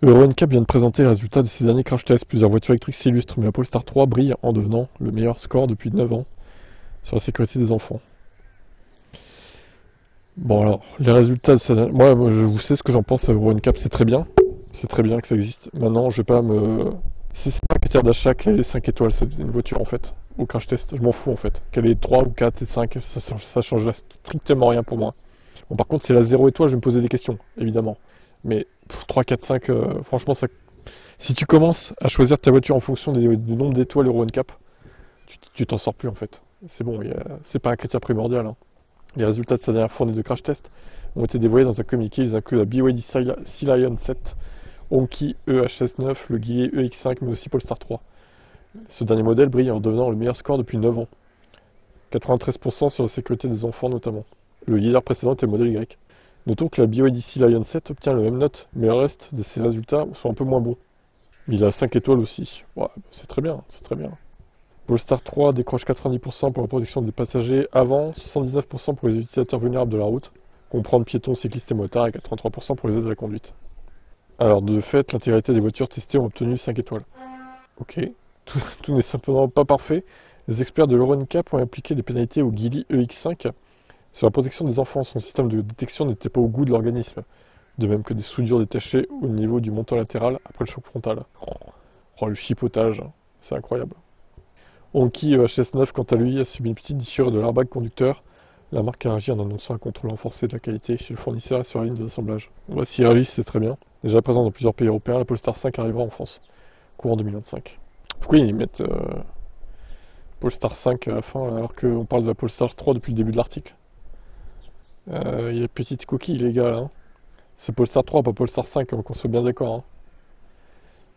Euro NCAP vient de présenter les résultats de ses derniers crash tests. Plusieurs voitures électriques s'illustrent, mais la Polestar 3 brille en devenant le meilleur score depuis 9 ans sur la sécurité des enfants. Bon alors, les résultats de ça... Moi, je vous sais ce que j'en pense à Euro NCAP, c'est très bien. C'est très bien que ça existe. Maintenant, je vais pas me... C'est pas un critère d'achat qu'elle ait 5 étoiles, c'est une voiture en fait. Au crash test, je m'en fous en fait. Qu'elle ait 3 ou 4 et 5, ça change strictement rien pour moi. Bon, par contre, c'est la 0 étoile, je vais me poser des questions, évidemment. Mais 3, 4, 5, franchement, ça... si tu commences à choisir ta voiture en fonction du nombre d'étoiles Euro NCAP, tu t'en sors plus en fait. C'est bon, c'est pas un critère primordial. Hein. Les résultats de sa dernière fournée de crash test ont été dévoilés dans un communiqué. Ils incluent la BYD Sea Lion 7, Honky EHS9, le Geely EX5, mais aussi Polestar 3. Ce dernier modèle brille en devenant le meilleur score depuis 9 ans. 93% sur la sécurité des enfants notamment. Le leader précédent était le modèle Y. Notons que la BYD Sea Lion 7 obtient la même note, mais le reste de ses résultats sont un peu moins bons. Il a 5 étoiles aussi. Ouais, c'est très bien, c'est très bien. Polestar 3 décroche 90% pour la protection des passagers avant, 79% pour les utilisateurs vulnérables de la route, comprendre piétons, cyclistes et motards, et 83% pour les aides à la conduite. Alors de fait, l'intégralité des voitures testées ont obtenu 5 étoiles. Ok, tout n'est simplement pas parfait. Les experts de l'Euro NCAP ont appliqué des pénalités au Geely EX5 sur la protection des enfants. Son système de détection n'était pas au goût de l'organisme, de même que des soudures détachées au niveau du montant latéral après le choc frontal. Oh, le chipotage, c'est incroyable. Honky EHS9, quant à lui, a subi une petite déchirure de l'airbag conducteur. La marque a réagi en annonçant un contrôle renforcé de la qualité chez le fournisseur et sur la ligne d'assemblage. Bon, s'il réagit, c'est très bien. Déjà présent dans plusieurs pays européens, la Polestar 5 arrivera en France, courant 2025. Pourquoi ils mettent Polestar 5 à la fin alors qu'on parle de la Polestar 3 depuis le début de l'article? Il y a petite coquille, les gars, là. Hein. C'est Polestar 3, pas Polestar 5, qu'on soit bien d'accord. Hein.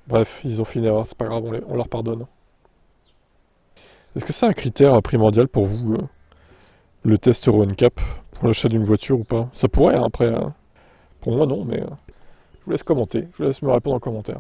Bref, ils ont fait une erreur, c'est pas grave, on leur pardonne. Est-ce que c'est un critère primordial pour vous, le test Euro NCAP, pour l'achat d'une voiture ou pas? Ça pourrait, hein, après. Pour moi, non, mais je vous laisse commenter. Je vous laisse me répondre en commentaire.